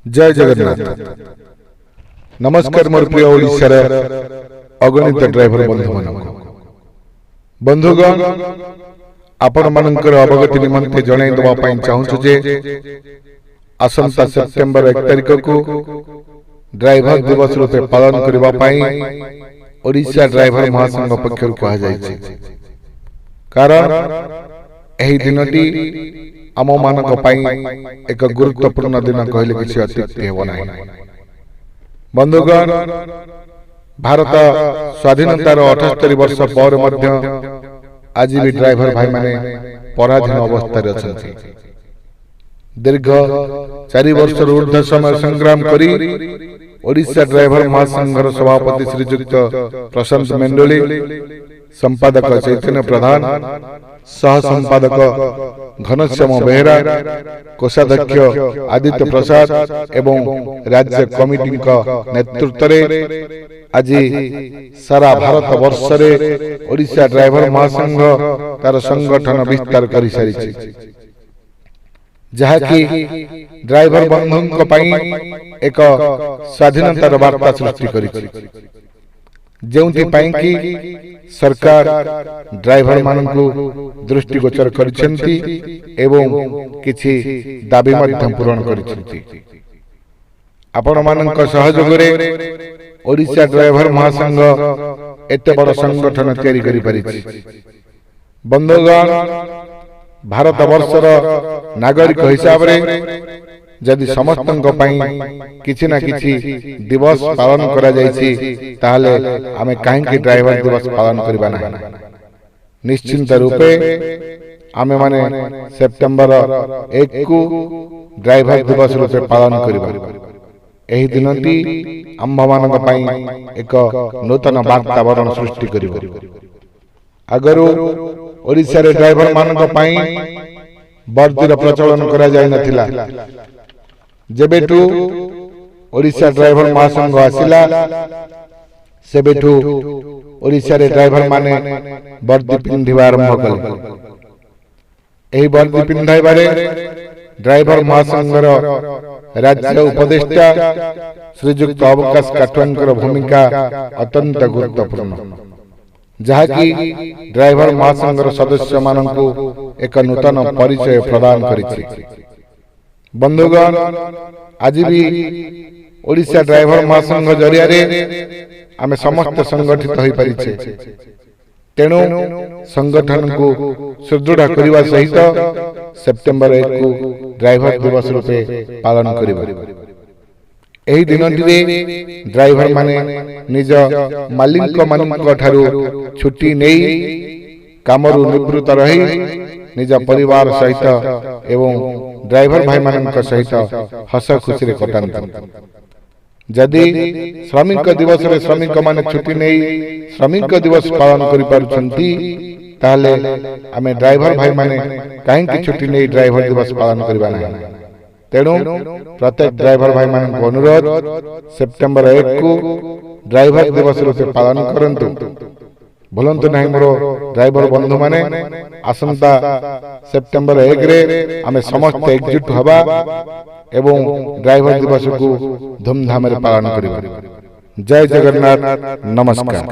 जय जगन्नाथ। नमस्कार मोर प्रिय ओडिशार अगणित ड्राइवर बंधु मान बंधुगण आपण मानकर अवगति निमंते जणाई देबा पई चाहूछु जे आसंता सेप्टेम्बर 1 तारिख को ड्राइवर दिवस रूपे पालन करबा पई ओडिशा ड्राइवर महासंघ पक्षरु कहा जायछि। कारण एही दिनटी आम मानक पई एक गुरुत्वपूर्ण दिन कहले किछि अत्युक्ति हेबो नाही। बंधुगण भारत स्वाधीनतार 78 वर्ष पर मध्य आज भी ड्राइवर भाई माने पराधीन अवस्था रे अछंती। दीर्घ 4 वर्ष ऊर्ध्व समय संग्राम करी ओडिशा ड्राइवर महासंघर सभापति श्रीयुक्त प्रशांत मेंडोली, संपादक चैतन्य प्रधान, सह संपादक घनश्याम बेहरा, कोषाध्यक्ष आदित्य प्रसाद एवं राज्य कमिटी नेतृत्व रे आज सारा भारत वर्ष रे ओडिशा ड्राइवर महासंघ तार संगठन विस्तार करि सारिछि, जहाँकि ड्राइवर बंधुक पई एक स्वाधीनतार वार्ता सृष्टि करिछि, जेउथि पई कि सरकार ड्राइवर मानकु दृष्टिगोचर करिसेंती एवं किछि दाबी मध्य पूरण करिसेंती। आपण मानक सहयोग रे ओडिशा ड्राइवर महासंघ एते बड़ संगठन तयारी करि परिछि। बंधुगण भारत वर्षर नागरिक हिसाब रे जदि समस्तक पई किछि ना किछि दिवस पालन करा जायछि ताहले आमे काहेकि ड्राइवर दिवस पालन करबा नाही। निश्चिंत रूपे आमे माने सेप्टेम्बर 1 को ड्राइवर दिवस रूपे पालन करबा। एही दिनटी आम्भ मानक पई एक नूतन वातावरण सृष्टि करिवो। अगरु ओडिशा रे ड्राइवर मानक पई वर्दीर प्रचलन करा जाय नथिला। जेबेठू ओडिशा ड्राइवर महासंघ आसिला सेबेठू ओडिशा रे ड्राइवर माने वर्दी पिंधिबा आरंभ कले। एही वर्दी पिंधाइबारे ड्राइवर महासंघर राज्य उपदेष्टा श्रीयुक्त अवकाश काठवांकर भूमिका अत्यंत गुरुत्वपूर्ण, जहाँकि ड्राइवर महासंघर सदस्य मानकु एक नूतन परिचय प्रदान करिछि। बंधुगण आज भी ओडिशा ड्राइवर महासंघ जरिया रे आमे समस्त संगठित होई परिछे। तेणु संगठन को सुदृढ़ करबा सहित सेप्टेम्बर 1 को ड्राइवर दिवस रूपे पालन करिबा। एही दिनटी रे ड्राइवर माने निज मालिक मानक ठारू छुट्टी नेई कामरू निवृत्त रही निज परिवार सहित एवं ड्राइवर भाई मानक सहित हस खुशी रे कटांत। जदि श्रमिक दिवस रे श्रमिक माने छुट्टी नेई श्रमिक दिवस पालन करि पारुछंती ताले आमे ड्राइवर भाई माने काहेकि छुट्टी नेई ड्राइवर दिवस पालन करबा नाही। तेणु प्रत्येक ड्राइवर भाई मानक अनुरोध सेप्टेम्बर 1 को ड्राइवर दिवस रूपे पालन करंतु। भूलंतु नहीं मोर ड्राइवर बंधु माने आसंता सेप्टेम्बर 1 रे आमे समस्त एकजुट हबा एवं ड्राइवर दिवस को धूमधाम रे पालन करिबा। जय जगन्नाथ। नमस्कार।